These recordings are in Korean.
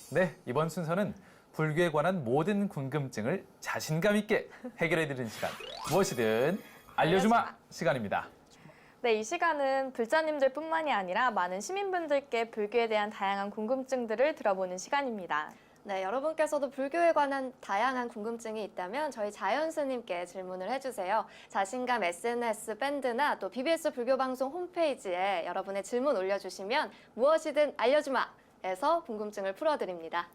네, 이번 순서는 불교에 관한 모든 궁금증을 자신감 있게 해결해드리는 시간, 무엇이든 알려주마 시간입니다. 네, 이 시간은 불자님들 뿐만이 아니라 많은 시민분들께 불교에 대한 다양한 궁금증들을 들어보는 시간입니다. 네, 여러분께서도 불교에 관한 다양한 궁금증이 있다면 저희 자연스님께 질문을 해주세요. 자신감 SNS 밴드나 또 BBS 불교방송 홈페이지에 여러분의 질문 올려주시면 무엇이든 알려주마! 에서 궁금증을 풀어드립니다.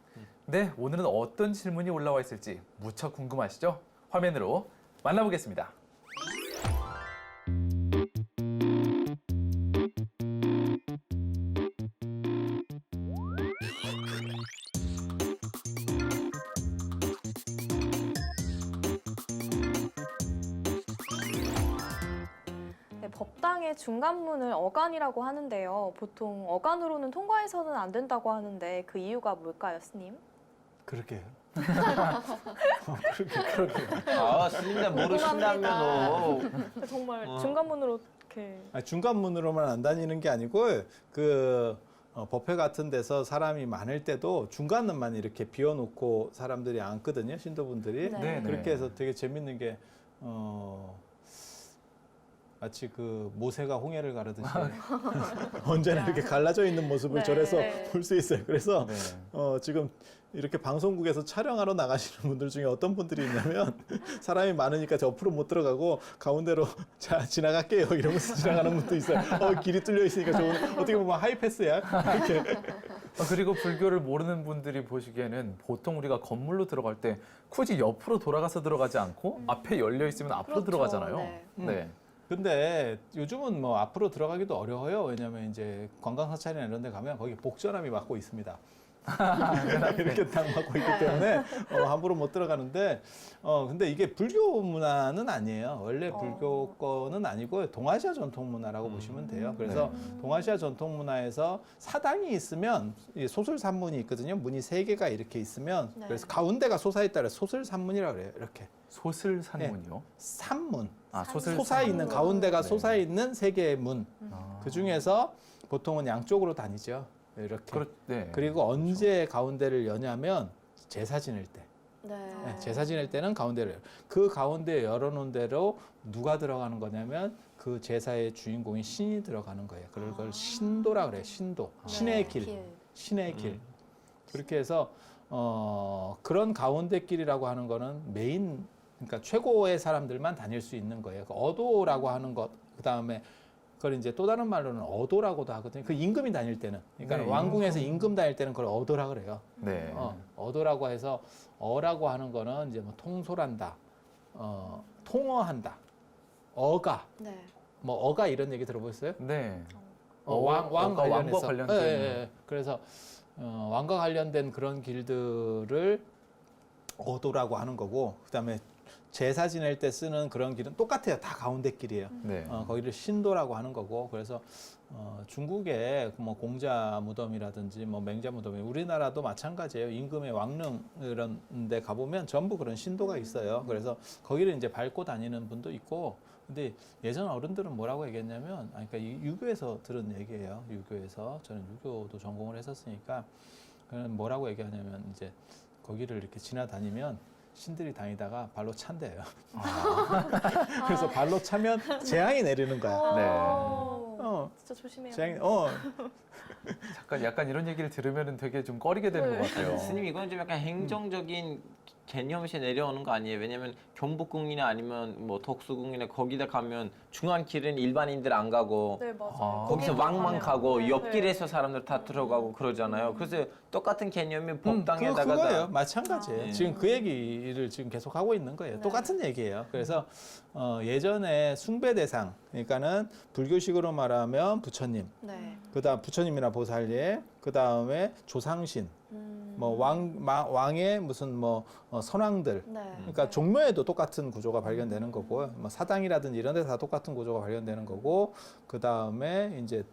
네, 오늘은 어떤 질문이 올라와 있을지 무척 궁금하시죠? 화면으로 만나보겠습니다. 네, 법당의 중간문을 어간이라고 하는데요. 보통 어간으로는 통과해서는 안 된다고 하는데 그 이유가 뭘까요, 스님? 그렇게요. 그렇게. 아, 스님들 모르신다면 정말 중간문으로 이렇게 중간문으로만 안 다니는 게 아니고 법회 같은 데서 사람이 많을 때도 중간문만 이렇게 비워놓고 사람들이 앉거든요, 신도분들이. 네. 그렇게 해서 되게 재밌는 게 마치 그 모세가 홍해를 가르듯이 언제나 이렇게 갈라져 있는 모습을 네. 절에서 네. 볼 수 있어요. 그래서 네. 지금 이렇게 방송국에서 촬영하러 나가시는 분들 중에 어떤 분들이 있냐면 사람이 많으니까 저 옆으로 못 들어가고 가운데로 자 지나갈게요 이러면서 지나가는 분도 있어요. 길이 뚫려 있으니까 좋은 어떻게 보면 하이패스야 이렇게. 그리고 불교를 모르는 분들이 보시기에는 보통 우리가 건물로 들어갈 때 굳이 옆으로 돌아가서 들어가지 않고 앞에 열려 있으면 앞으로 그렇죠. 들어가잖아요. 네. 네. 근데 요즘은 뭐 앞으로 들어가기도 어려워요. 왜냐면 이제 관광사찰이나 이런 데 가면 거기 복전함이 막고 있습니다. 이렇게 딱 막고 있기 때문에 함부로 못 들어가는데 근데 이게 불교 문화는 아니에요. 원래 불교 거는 아니고 동아시아 전통 문화라고 보시면 돼요. 그래서 동아시아 전통 문화에서 사당이 있으면 소슬산문이 있거든요. 문이 3개가 이렇게 있으면 네. 그래서 가운데가 솟아있다 그래서 소슬산문이라고 그래요. 이렇게 소슬산문이요? 산문. 아, 소슬 솟아있는 가운데가 네. 솟아있는 3개의 문. 아. 그 중에서 보통은 양쪽으로 다니죠. 이렇게. 네. 그리고 언제 가운데를 여냐면 제사 지낼 때. 네. 네, 제사 지낼 때는 가운데를 열어요. 그 가운데 열어놓은 대로 누가 들어가는 거냐면 그 제사의 주인공인 신이 들어가는 거예요. 그걸 신도라 그래요. 신도. 신의 길. 신의 길. 그렇게 해서 그런 가운데 길이라고 하는 거는 메인, 그러니까 최고의 사람들만 다닐 수 있는 거예요. 그 어도라고 하는 것, 그 다음에 그걸 이제 또 다른 말로는 어도라고도 하거든요. 그 임금이 다닐 때는, 그러니까 네, 왕궁에서 임금 다닐 때는 그걸 어도라 그래요. 네. 어도라고 해서 어라고 하는 거는 이제 뭐 통솔한다, 통어한다, 어가, 네. 뭐 어가 이런 얘기 들어보셨어요? 네. 왕 왕과 관련해서. 관련된. 예. 그래서 왕과 관련된 그런 길들을 어도라고 하는 거고, 그다음에 제사 지낼 때 쓰는 그런 길은 똑같아요. 다 가운데 길이에요. 네. 거기를 신도라고 하는 거고, 그래서 중국의 뭐 공자 무덤이라든지 뭐 맹자 무덤이 우리나라도 마찬가지예요. 임금의 왕릉 이런 데 가보면 전부 그런 신도가 있어요. 그래서 거기를 이제 밟고 다니는 분도 있고, 근데 예전 어른들은 뭐라고 얘기했냐면, 그러니까 유교에서 들은 얘기예요. 유교에서 저는 유교도 전공을 했었으니까 그는 뭐라고 얘기하냐면 이제 거기를 이렇게 지나다니면 신들이 다니다가 발로 찬대요. 그래서 발로 차면 재앙이 내리는 거야. 네. 진짜 조심해요. 재앙이, 약간 이런 얘기를 들으면 되게 좀 꺼리게 되는 것 같아요. 스님 이건 좀 약간 행정적인 개념시 내려오는 거 아니에요? 왜냐면 경복궁이나 아니면 뭐 덕수궁이나 거기다 가면 중앙길은 일반인들 안 가고 네, 맞아요. 거기서 왕만 가고 네. 옆길에서 사람들 다 들어가고 그러잖아요. 그래서 똑같은 개념이 법당에다가 그거예요. 마찬가지예요. 네. 지금 그 얘기를 지금 계속 하고 있는 거예요. 똑같은 얘기예요. 그래서 예전에 숭배 대상, 그러니까는 불교식으로 말하면 부처님, 네. 그다음 부처님이나 보살예, 그다음에 조상신, 뭐 왕의 무슨 뭐 선왕들, 네. 그러니까 종묘에도 똑같은 구조가 발견되는 거고, 뭐 사당이라든지 이런 데 다 똑같은 구조가 발견되는 거고, 그 다음에 이제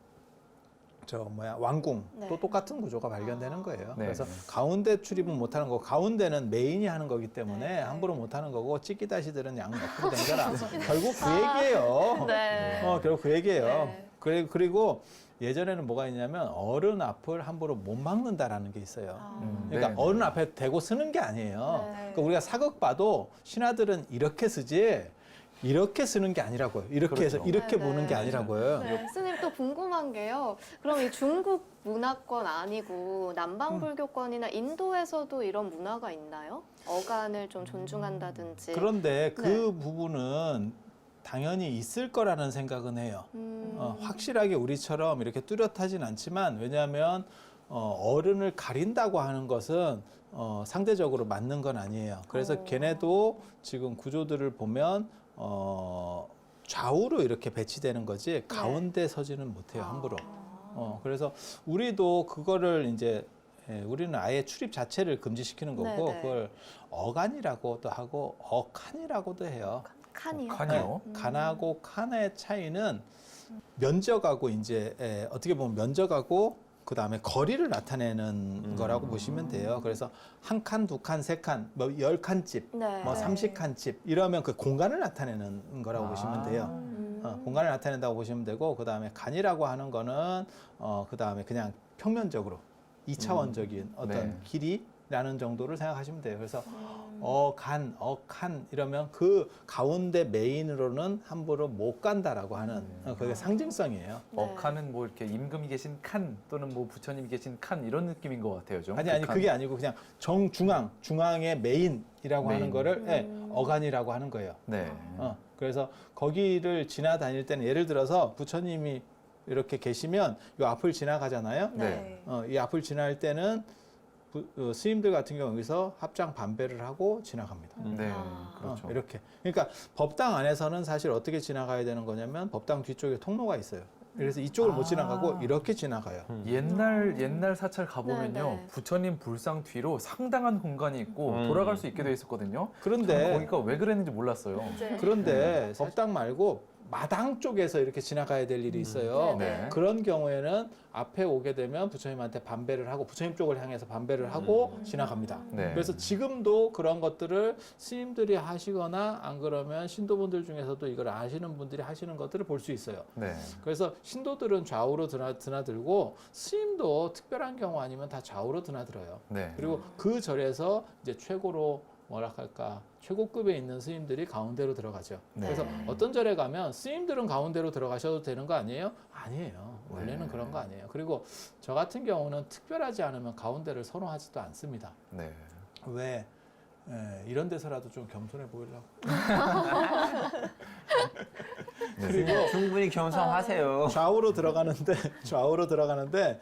왕궁 네. 또 똑같은 구조가 발견되는 거예요. 네. 그래서 가운데 출입은 못하는 거고 가운데는 메인이 하는 거기 때문에 네. 함부로 못하는 거고 찌끼다시들은 양 옆으로 댕겨라. 결국 그 얘기예요. 네. 결국 그 얘기예요. 네. 그리고 예전에는 뭐가 있냐면 어른 앞을 함부로 못 막는다라는 게 있어요. 그러니까 네. 어른 앞에 대고 쓰는 게 아니에요. 네. 그러니까 우리가 사극 봐도 신하들은 이렇게 쓰지 이렇게 쓰는 게 아니라고요. 이렇게 해서 그렇죠. 이렇게 네, 보는 네. 게 아니라고요. 네, 스님 또 궁금한 게요. 그럼 이 중국 문화권 아니고 남방 불교권이나 인도에서도 이런 문화가 있나요? 어간을 좀 존중한다든지. 그런데 그 네. 부분은 당연히 있을 거라는 생각은 해요. 음. 확실하게 우리처럼 이렇게 뚜렷하진 않지만 왜냐하면 어른을 가린다고 하는 것은 상대적으로 맞는 건 아니에요. 그래서 걔네도 지금 구조들을 보면 좌우로 이렇게 배치되는 거지 가운데 서지는 못해요 함부로. 그래서 우리도 그거를 이제 우리는 아예 출입 자체를 금지시키는 거고 네네. 그걸 어간이라고도 하고 어칸이라고도 해요. 칸이요? 칸이요? 칸하고 칸의 차이는 면적하고 이제 어떻게 보면 면적하고 그 다음에 거리를 나타내는 거라고 보시면 돼요. 그래서 한 칸, 두 칸, 세 칸, 뭐 10칸집, 네. 뭐 30칸집 이러면 그 공간을 나타내는 거라고 보시면 돼요. 공간을 나타낸다고 보시면 되고 그 다음에 간이라고 하는 거는 그 다음에 그냥 평면적으로 2차원적인 어떤 네. 길이라는 정도를 생각하시면 돼요. 그래서 어간, 어칸 이러면 그 가운데 메인으로는 함부로 못 간다라고 하는 그게 상징성이에요. 네. 칸은 뭐 이렇게 임금이 계신 칸 또는 뭐 부처님이 계신 칸 이런 느낌인 것 같아요, 좀. 아니 그 칸. 그게 아니고 그냥 중앙의 메인이라고 메인. 하는 거를 어간이라고 하는 거예요. 네. 그래서 거기를 지나다닐 때는 예를 들어서 부처님이 이렇게 계시면 이 앞을 지나가잖아요. 네. 이 앞을 지날 때는 스님들 같은 경우 여기서 합장 반배를 하고 지나갑니다. 네. 아. 그렇죠. 이렇게. 그러니까 법당 안에서는 사실 어떻게 지나가야 되는 거냐면 법당 뒤쪽에 통로가 있어요. 그래서 이쪽을 못 지나가고 이렇게 지나가요. 옛날 사찰 가보면요, 네, 네. 부처님 불상 뒤로 상당한 공간이 있고 돌아갈 수 있게 돼 있었거든요. 그런데 저는 거기가 왜 그랬는지 몰랐어요. 그런데 법당 말고 마당 쪽에서 이렇게 지나가야 될 일이 있어요. 네. 그런 경우에는 앞에 오게 되면 부처님한테 반배를 하고 부처님 쪽을 향해서 반배를 하고 지나갑니다. 네. 그래서 지금도 그런 것들을 스님들이 하시거나 안 그러면 신도분들 중에서도 이걸 아시는 분들이 하시는 것들을 볼 수 있어요. 네. 그래서 신도들은 좌우로 드나들고 스님도 특별한 경우 아니면 다 좌우로 드나들어요. 네. 그리고 그 절에서 이제 최고로 뭐랄까 최고급에 있는 스님들이 가운데로 들어가죠. 네. 그래서 어떤 절에 가면 스님들은 가운데로 들어가셔도 되는 거 아니에요? 아니에요. 원래는 네. 그런 거 아니에요. 그리고 저 같은 경우는 특별하지 않으면 가운데를 선호하지도 않습니다. 네. 왜? 이런 데서라도 좀 겸손해 보이려고. 그리고 충분히 겸손하세요. 좌우로 들어가는데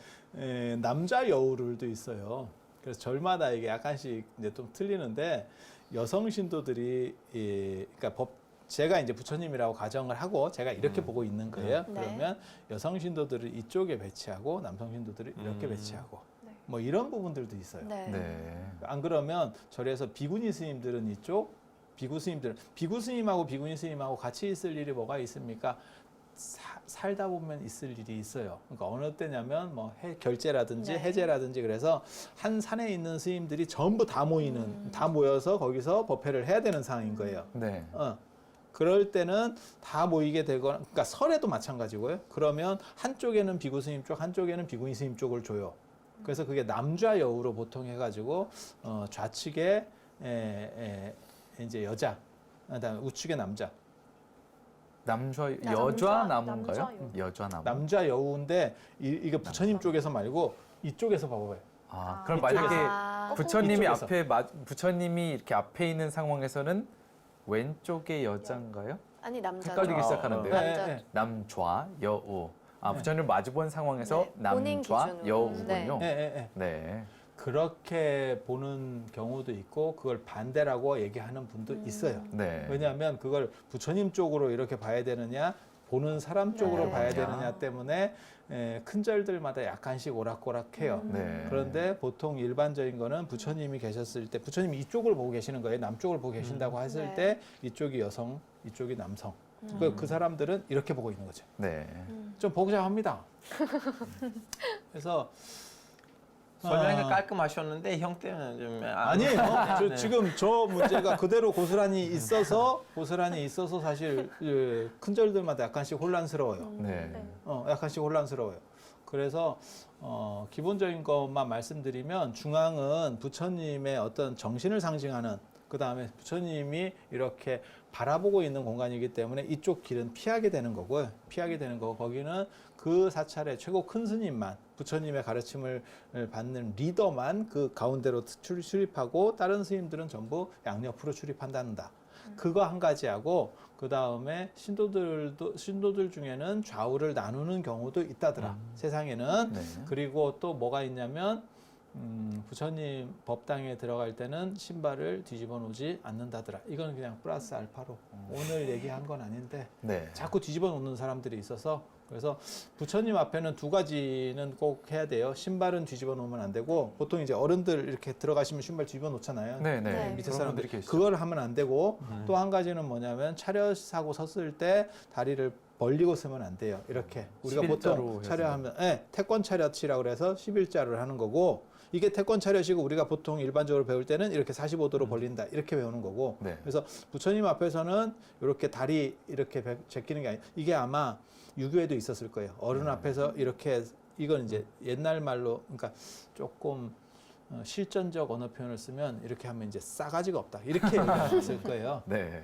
남자 여우들도 있어요. 그래서 절마다 이게 약간씩 이제 좀 틀리는데 여성 신도들이 그러니까 제가 이제 부처님이라고 가정을 하고 제가 이렇게 보고 있는 거예요. 네. 그러면 여성 신도들을 이쪽에 배치하고 남성 신도들을 이렇게 배치하고 뭐 이런 부분들도 있어요. 네. 네. 안 그러면 절에서 비구니 스님들은 이쪽, 비구 스님하고 비구니 스님하고 같이 있을 일이 뭐가 있습니까? 살다 보면 있을 일이 있어요. 그러니까 어느 때냐면 뭐 결제라든지 네. 해제라든지 그래서 한 산에 있는 스님들이 전부 다 모여서 거기서 법회를 해야 되는 상황인 거예요. 네. 그럴 때는 다 모이게 되거나, 그러니까 설에도 마찬가지고요. 그러면 한쪽에는 비구 스님 쪽, 한쪽에는 비구니 스님 쪽을 줘요. 그래서 그게 남좌 여우로 보통 해가지고 좌측에 이제 여자, 그다음에 우측에 남자. 여좌 나무인가요? 남좌 여좌 나무. 남좌 여우인데 이게 부처님 쪽에서 말고 이쪽에서 봐봐요. 아, 그럼 이쪽에서. 만약에 부처님이 이쪽에서. 부처님이 이렇게 앞에 있는 상황에서는 왼쪽의 여자인가요? 아니 남자. 헷갈리기 시작하는데요. 남자. 네. 남좌 여우. 아, 네. 부처님을 마주본 상황에서 네, 본인 남좌 기준으로. 여우군요. 네. 네. 그렇게 보는 경우도 있고 그걸 반대라고 얘기하는 분도 있어요. 네. 왜냐하면 그걸 부처님 쪽으로 이렇게 봐야 되느냐 보는 사람 쪽으로 네. 봐야 되느냐 때문에 큰 절들마다 약간씩 오락가락해요. 네. 그런데 보통 일반적인 거는 부처님이 계셨을 때 부처님이 이쪽을 보고 계시는 거예요. 남쪽을 보고 계신다고 했을 네. 때 이쪽이 여성, 이쪽이 남성. 그 사람들은 이렇게 보고 있는 거죠. 네. 좀 복잡합니다. 그래서 설명이 깔끔하셨는데 형 때문에 좀 아니에요. 네. 지금 저 문제가 그대로 고스란히 있어서 사실 큰절들마다 약간씩 혼란스러워요. 네. 약간씩 혼란스러워요. 그래서 기본적인 것만 말씀드리면 중앙은 부처님의 어떤 정신을 상징하는 그 다음에 부처님이 이렇게 바라보고 있는 공간이기 때문에 이쪽 길은 피하게 되는 거고요. 피하게 되는 거고 거기는 그 사찰의 최고 큰 스님만 부처님의 가르침을 받는 리더만 그 가운데로 출입하고 다른 스님들은 전부 양옆으로 출입한다는다. 그거 한 가지하고 그 다음에 신도들 중에는 좌우를 나누는 경우도 있다더라. 세상에는. 네. 그리고 또 뭐가 있냐면 부처님 법당에 들어갈 때는 신발을 뒤집어 놓지 않는다더라. 이건 그냥 플러스 알파로 오늘 얘기한 건 아닌데 네. 자꾸 뒤집어 놓는 사람들이 있어서 그래서 부처님 앞에는 두 가지는 꼭 해야 돼요. 신발은 뒤집어 놓으면 안 되고 보통 이제 어른들 이렇게 들어가시면 신발 뒤집어 놓잖아요. 네, 네. 네. 밑에 그런 사람들이 분들이 계시죠. 그걸 하면 안 되고 또 한 가지는 뭐냐면 차렷하고 섰을 때 다리를 벌리고 서면 안 돼요. 이렇게 우리가 11자로 보통 해서. 차렷하면 태권 차렷이라고 그래서 11자를 하는 거고 이게 태권 차렷이고 우리가 보통 일반적으로 배울 때는 이렇게 45도로 벌린다 이렇게 배우는 거고 네. 그래서 부처님 앞에서는 이렇게 다리 이렇게 제끼는 게 아니에요. 이게 아마 유교에도 있었을 거예요. 어른 앞에서 이렇게 이건 이제 옛날 말로 그러니까 조금 실전적 언어 표현을 쓰면 이렇게 하면 이제 싸가지가 없다 이렇게 얘기했을 거예요. 네.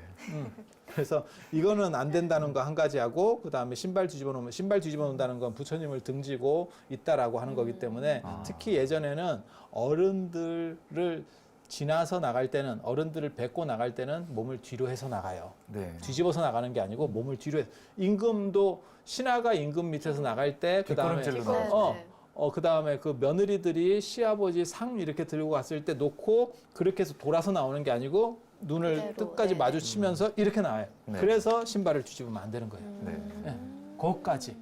그래서 이거는 안 된다는 거 한 가지 하고 그 다음에 신발 뒤집어 놓는다는 건 부처님을 등지고 있다라고 하는 거기 때문에 특히 예전에는 어른들을 지나서 나갈 때는 어른들을 뵙고 나갈 때는 몸을 뒤로 해서 나가요. 네. 뒤집어서 나가는 게 아니고 몸을 뒤로 해서 임금도 신하가 임금 밑에서 나갈 때 그다음에 뒷걸음질로 네, 나가죠. 네. 그 다음에 그 며느리들이 시아버지 상 이렇게 들고 갔을 때 놓고 그렇게 해서 돌아서 나오는 게 아니고 눈을 그대로, 끝까지 네. 마주치면서 이렇게 나와요. 네. 그래서 신발을 뒤집으면 안 되는 거예요. 네. 네. 거기까지.